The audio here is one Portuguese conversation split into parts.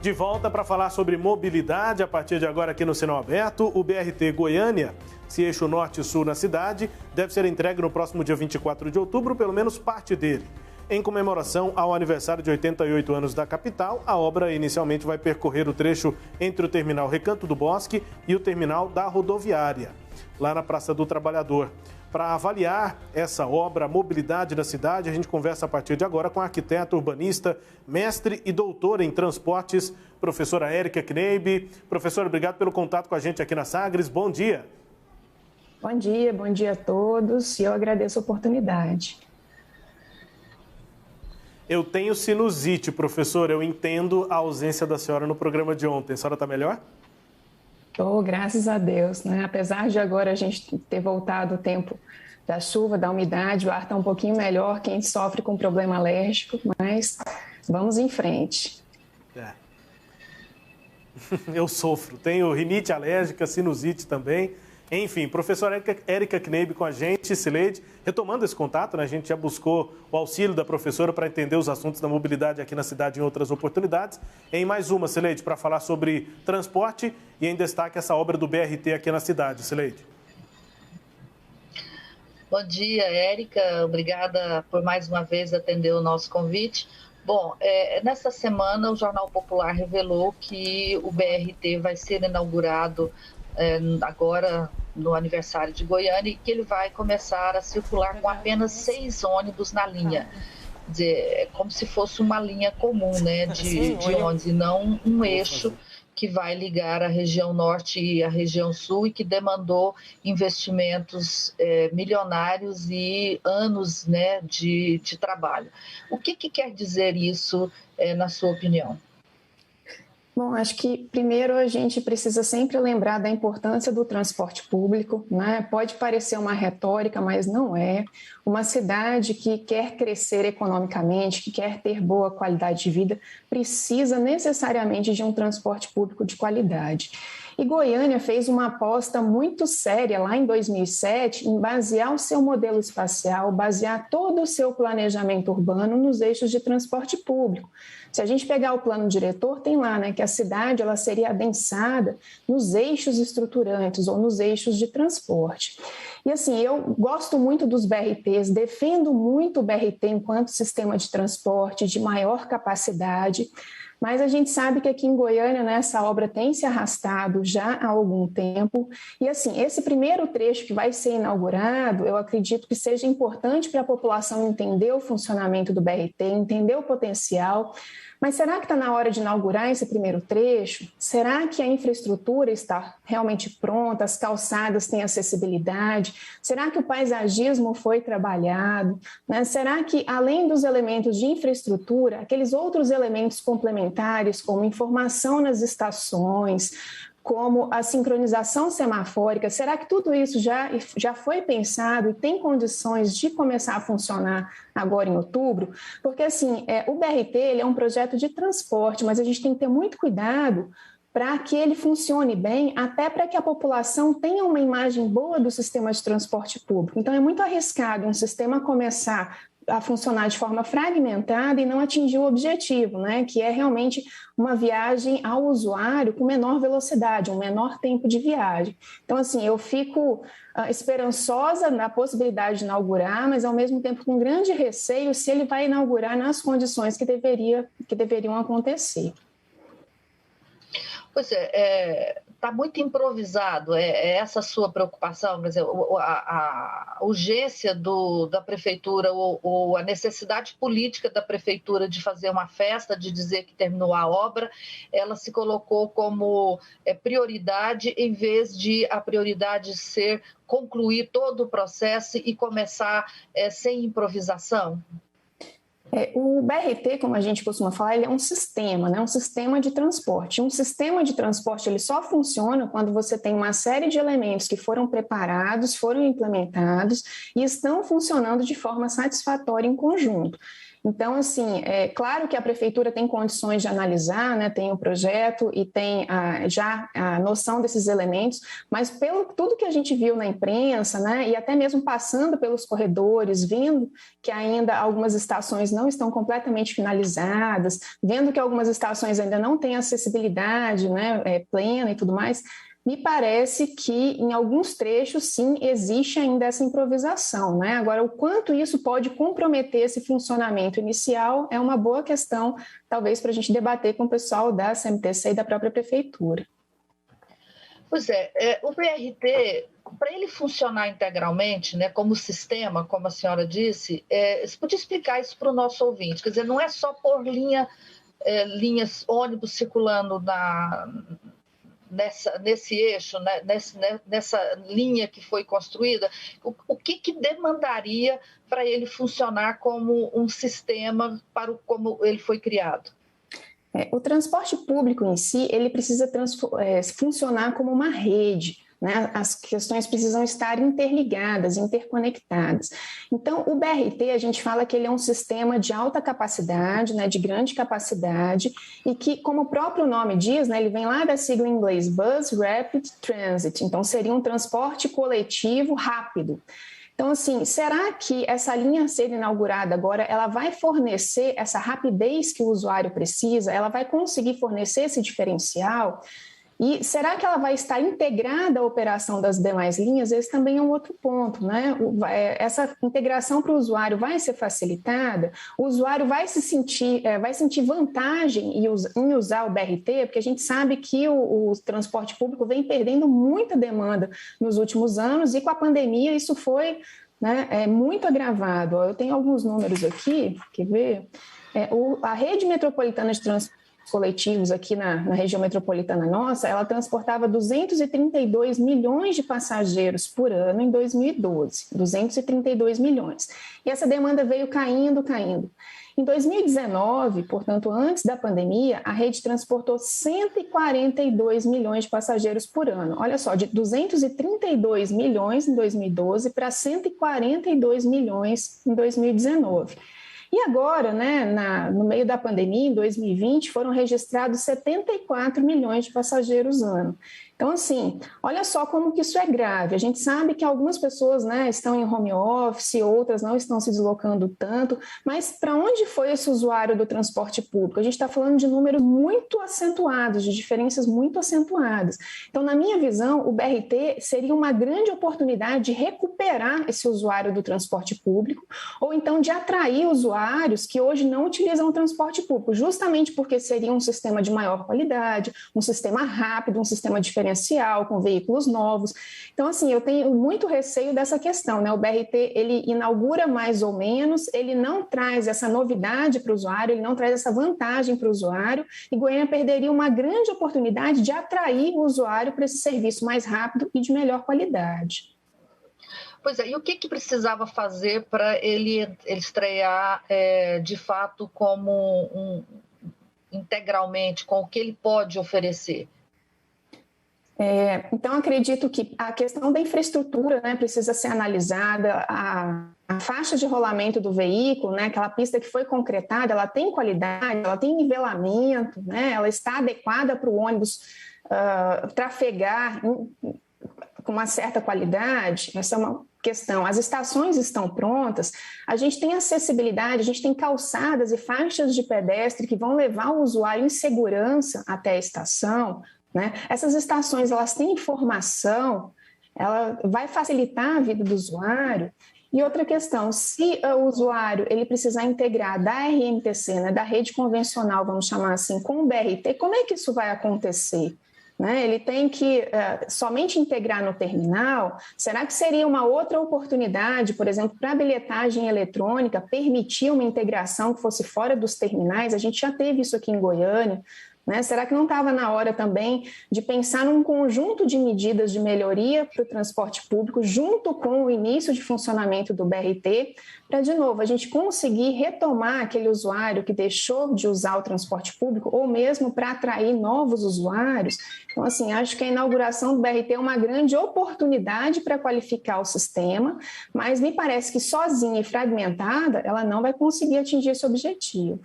De volta para falar sobre mobilidade, a partir de agora aqui no Sinal Aberto, o BRT Goiânia, esse eixo norte e sul na cidade, deve ser entregue no próximo dia 24 de outubro, pelo menos parte dele. Em comemoração ao aniversário de 88 anos da capital, a obra inicialmente vai percorrer o trecho entre o terminal Recanto do Bosque e o terminal da rodoviária, lá na Praça do Trabalhador. Para avaliar essa obra, a mobilidade da cidade, a gente conversa a partir de agora com a arquiteta, urbanista, mestre e doutora em transportes, professora Érica Kneib. Professora, obrigado pelo contato com a gente aqui na Sagres. Bom dia. Bom dia a todos e eu agradeço a oportunidade. Eu tenho sinusite, professora, eu entendo a ausência da senhora no programa de ontem. A senhora está melhor? Oh, graças a Deus, né? Apesar de agora a gente ter voltado o tempo da chuva, da umidade, o ar está um pouquinho melhor, quem sofre com problema alérgico, mas vamos em frente. Eu sofro, tenho rinite alérgica, sinusite também. Enfim, professora Érica Kneib com a gente, Cileide, retomando esse contato, né, a gente já buscou o auxílio da professora para entender os assuntos da mobilidade aqui na cidade em outras oportunidades. Em mais uma, Cileide, para falar sobre transporte e em destaque essa obra do BRT aqui na cidade. Cileide. Bom dia, Érica. Obrigada por mais uma vez atender o nosso convite. Bom, nesta semana o Jornal Popular revelou que o BRT vai ser inaugurado agora no aniversário de Goiânia e que ele vai começar a circular com apenas 6 ônibus na linha. Quer dizer, como se fosse uma linha comum, né, de ônibus, e não um eixo que vai ligar a região norte e a região sul e que demandou investimentos milionários e anos, né, de trabalho. O que quer dizer isso, na sua opinião? Bom, acho que primeiro a gente precisa sempre lembrar da importância do transporte público, né? Pode parecer uma retórica, mas não é. Uma cidade que quer crescer economicamente, que quer ter boa qualidade de vida, precisa necessariamente de um transporte público de qualidade. E Goiânia fez uma aposta muito séria lá em 2007 em basear o seu modelo espacial, basear todo o seu planejamento urbano nos eixos de transporte público. Se a gente pegar o plano diretor, tem lá, né, que a cidade ela seria adensada nos eixos estruturantes ou nos eixos de transporte. E assim, eu gosto muito dos BRTs, defendo muito o BRT enquanto sistema de transporte de maior capacidade, mas a gente sabe que aqui em Goiânia, né, essa obra tem se arrastado já há algum tempo. E assim, esse primeiro trecho que vai ser inaugurado, eu acredito que seja importante para a população entender o funcionamento do BRT, entender o potencial. Mas será que está na hora de inaugurar esse primeiro trecho? Será que a infraestrutura está realmente pronta? As calçadas têm acessibilidade? Será que o paisagismo foi trabalhado? Né? Será que, além dos elementos de infraestrutura, aqueles outros elementos complementares, como informação nas estações, como a sincronização semafórica, será que tudo isso já foi pensado e tem condições de começar a funcionar agora em outubro? Porque assim, o BRT ele é um projeto de transporte, mas a gente tem que ter muito cuidado para que ele funcione bem, até para que a população tenha uma imagem boa do sistema de transporte público. Então é muito arriscado um sistema começar a funcionar de forma fragmentada e não atingir o objetivo, né, que é realmente uma viagem ao usuário com menor velocidade, um menor tempo de viagem. Então, assim, eu fico esperançosa na possibilidade de inaugurar, mas ao mesmo tempo com grande receio se ele vai inaugurar nas condições que deveriam acontecer. Pois está muito improvisado, essa a sua preocupação, quer dizer, a urgência da prefeitura ou a necessidade política da prefeitura de fazer uma festa, de dizer que terminou a obra, ela se colocou como prioridade em vez de a prioridade ser concluir todo o processo e começar sem improvisação? O BRT, como a gente costuma falar, ele é um sistema, né? Um sistema de transporte. Um sistema de transporte ele só funciona quando você tem uma série de elementos que foram preparados, foram implementados e estão funcionando de forma satisfatória em conjunto. Então, assim, é claro que a prefeitura tem condições de analisar, né, tem o projeto e tem já a noção desses elementos, mas pelo tudo que a gente viu na imprensa, né, e até mesmo passando pelos corredores, vendo que ainda algumas estações não estão completamente finalizadas, vendo que algumas estações ainda não têm acessibilidade, né, plena e tudo mais, me parece que em alguns trechos, sim, existe ainda essa improvisação, né? Agora, o quanto isso pode comprometer esse funcionamento inicial é uma boa questão, talvez, para a gente debater com o pessoal da CMTC e da própria prefeitura. Pois é, o BRT, para ele funcionar integralmente, né, como sistema, como a senhora disse, você podia explicar isso para o nosso ouvinte? Quer dizer, não é só por linhas ônibus circulando nesse eixo, né, nessa linha que foi construída, o que demandaria para ele funcionar como um sistema como ele foi criado? O transporte público em si, ele precisa funcionar como uma rede, né? As questões precisam estar interligadas, interconectadas. Então, o BRT, a gente fala que ele é um sistema de alta capacidade, né, de grande capacidade, e que, como o próprio nome diz, né, ele vem lá da sigla em inglês, Bus Rapid Transit, então seria um transporte coletivo rápido. Então, assim, será que essa linha a ser inaugurada agora, ela vai fornecer essa rapidez que o usuário precisa? Ela vai conseguir fornecer esse diferencial? E será que ela vai estar integrada à operação das demais linhas? Esse também é um outro ponto, né? Essa integração para o usuário vai ser facilitada? O usuário vai sentir vantagem em usar o BRT, porque a gente sabe que o transporte público vem perdendo muita demanda nos últimos anos e com a pandemia isso foi, né, muito agravado. Eu tenho alguns números aqui, quer ver? A rede metropolitana de transporte coletivos aqui na região metropolitana nossa, ela transportava 232 milhões de passageiros por ano em 2012, 232 milhões. E essa demanda veio caindo. Em 2019, portanto, antes da pandemia, a rede transportou 142 milhões de passageiros por ano. Olha só, de 232 milhões em 2012 para 142 milhões em 2019. E agora, né, no meio da pandemia, em 2020, foram registrados 74 milhões de passageiros ano. Então, assim, olha só como que isso é grave. A gente sabe que algumas pessoas, né, estão em home office, outras não estão se deslocando tanto, mas para onde foi esse usuário do transporte público? A gente está falando de números muito acentuados, de diferenças muito acentuadas. Então, na minha visão, o BRT seria uma grande oportunidade de recuperar esse usuário do transporte público, ou então de atrair usuários que hoje não utilizam o transporte público, justamente porque seria um sistema de maior qualidade, um sistema rápido, um sistema diferencial, com veículos novos. Então, assim, eu tenho muito receio dessa questão, né? O BRT, ele inaugura mais ou menos, ele não traz essa novidade para o usuário, ele não traz essa vantagem para o usuário, e Goiânia perderia uma grande oportunidade de atrair o usuário para esse serviço mais rápido e de melhor qualidade. Pois é, e o que precisava fazer para ele estrear de fato como integralmente, com o que ele pode oferecer? Então, acredito que a questão da infraestrutura, né, precisa ser analisada, a faixa de rolamento do veículo, né, aquela pista que foi concretada, ela tem qualidade, ela tem nivelamento, né, ela está adequada para o ônibus trafegar com uma certa qualidade. Essa é uma questão. As estações estão prontas, a gente tem acessibilidade, a gente tem calçadas e faixas de pedestre que vão levar o usuário em segurança até a estação, né? Essas estações, elas têm informação, ela vai facilitar a vida do usuário. E outra questão, se o usuário ele precisar integrar da RMTC, né, da rede convencional, vamos chamar assim, com o BRT, como é que isso vai acontecer? Né? Ele tem que somente integrar no terminal? Será que seria uma outra oportunidade, por exemplo, para a bilhetagem eletrônica, permitir uma integração que fosse fora dos terminais? A gente já teve isso aqui em Goiânia, né? Será que não estava na hora também de pensar num conjunto de medidas de melhoria para o transporte público, junto com o início de funcionamento do BRT, para, de novo, a gente conseguir retomar aquele usuário que deixou de usar o transporte público, ou mesmo para atrair novos usuários? Então, assim, acho que a inauguração do BRT é uma grande oportunidade para qualificar o sistema, mas me parece que sozinha e fragmentada, ela não vai conseguir atingir esse objetivo.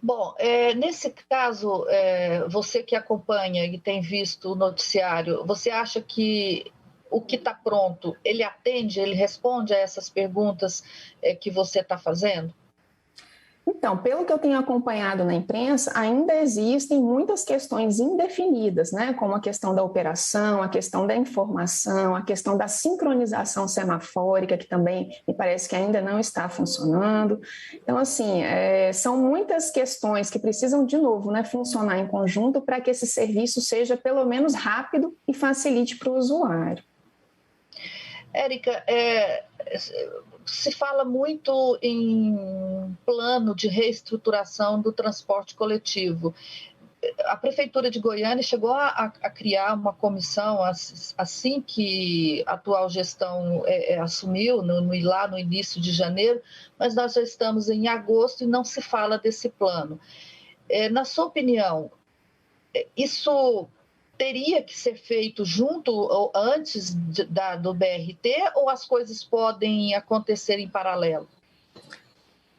Bom, nesse caso, você que acompanha e tem visto o noticiário, você acha que o que está pronto, ele atende, ele responde a essas perguntas que você está fazendo? Então, pelo que eu tenho acompanhado na imprensa, ainda existem muitas questões indefinidas, né? Como a questão da operação, a questão da informação, a questão da sincronização semafórica, que também me parece que ainda não está funcionando. Então, assim, são muitas questões que precisam, de novo, né, funcionar em conjunto para que esse serviço seja pelo menos rápido e facilite para o usuário. Érica, se fala muito em plano de reestruturação do transporte coletivo. A Prefeitura de Goiânia chegou a criar uma comissão assim que a atual gestão assumiu, lá no início de janeiro, mas nós já estamos em agosto e não se fala desse plano. Na sua opinião, isso teria que ser feito junto ou antes do BRT, ou as coisas podem acontecer em paralelo?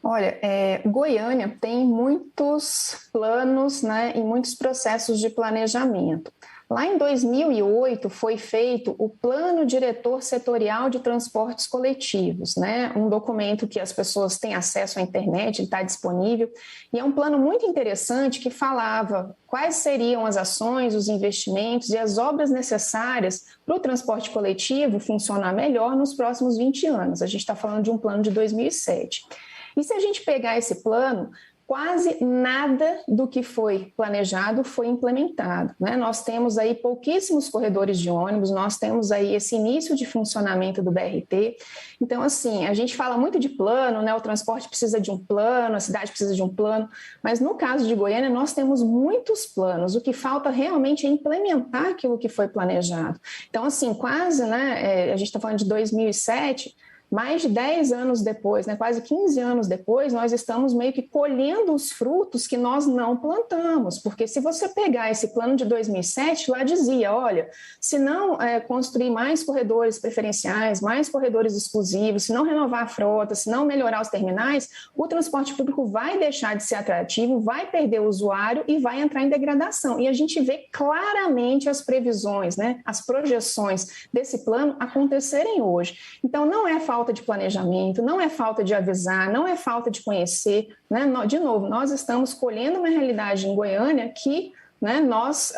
Olha, Goiânia tem muitos planos, né, e muitos processos de planejamento. Lá em 2008 foi feito o Plano Diretor Setorial de Transportes Coletivos, né? Um documento que as pessoas têm acesso à internet, ele está disponível, e é um plano muito interessante que falava quais seriam as ações, os investimentos e as obras necessárias para o transporte coletivo funcionar melhor nos próximos 20 anos. A gente está falando de um plano de 2007. E se a gente pegar esse plano, quase nada do que foi planejado foi implementado, né? Nós temos aí pouquíssimos corredores de ônibus, nós temos aí esse início de funcionamento do BRT. Então, assim, a gente fala muito de plano, né? O transporte precisa de um plano, a cidade precisa de um plano, mas no caso de Goiânia nós temos muitos planos, o que falta realmente é implementar aquilo que foi planejado. Então, assim, quase, né? A gente está falando de 2007, mais de 10 anos depois, né, quase 15 anos depois, nós estamos meio que colhendo os frutos que nós não plantamos, porque se você pegar esse plano de 2007, lá dizia, olha, se não construir mais corredores preferenciais, mais corredores exclusivos, se não renovar a frota, se não melhorar os terminais, o transporte público vai deixar de ser atrativo, vai perder o usuário e vai entrar em degradação. E a gente vê claramente as previsões, né, as projeções desse plano acontecerem hoje. Então, não é falta de planejamento, não é falta de avisar, não é falta de conhecer, né? De novo, nós estamos colhendo uma realidade em Goiânia que, né, nós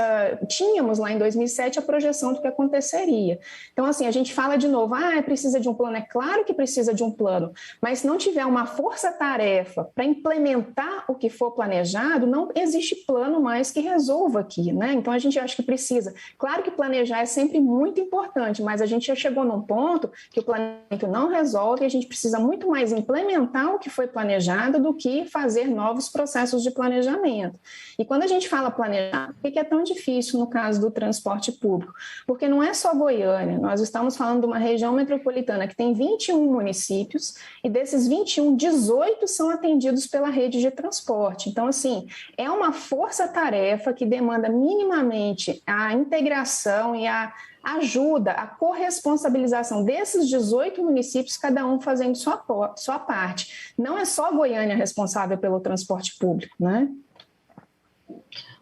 tínhamos lá em 2007 a projeção do que aconteceria. Então, assim, a gente fala de novo, precisa de um plano, é claro que precisa de um plano, mas se não tiver uma força-tarefa para implementar o que for planejado, não existe plano mais que resolva aqui, né? Então, a gente acha que precisa. Claro que planejar é sempre muito importante, mas a gente já chegou num ponto que o planejamento não resolve e a gente precisa muito mais implementar o que foi planejado do que fazer novos processos de planejamento. E quando a gente fala planejar, por que é tão difícil no caso do transporte público? Porque não é só Goiânia, nós estamos falando de uma região metropolitana que tem 21 municípios e desses 21, 18 são atendidos pela rede de transporte. Então, assim, é uma força-tarefa que demanda minimamente a integração e a ajuda, a corresponsabilização desses 18 municípios, cada um fazendo sua parte. Não é só Goiânia responsável pelo transporte público, né?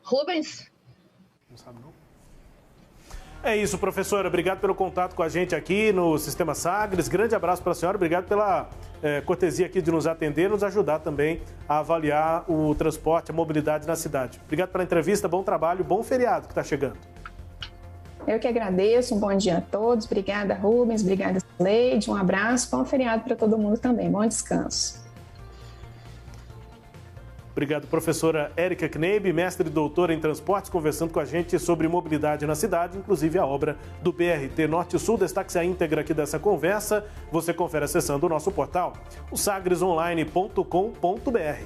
Rubens? Não sabe, não? É isso, professora. Obrigado pelo contato com a gente aqui no Sistema Sagres. Grande abraço para a senhora. Obrigado pela cortesia aqui de nos atender, nos ajudar também a avaliar o transporte, a mobilidade na cidade. Obrigado pela entrevista, bom trabalho, bom feriado que está chegando. Eu que agradeço, um bom dia a todos. Obrigada, Rubens. Obrigada, Leide. Um abraço, bom feriado para todo mundo também. Bom descanso. Obrigado, professora Érica Kneibe, mestre e doutora em transportes, conversando com a gente sobre mobilidade na cidade, inclusive a obra do BRT Norte-Sul. Destaque-se a íntegra aqui dessa conversa, você confere acessando o nosso portal, o sagresonline.com.br.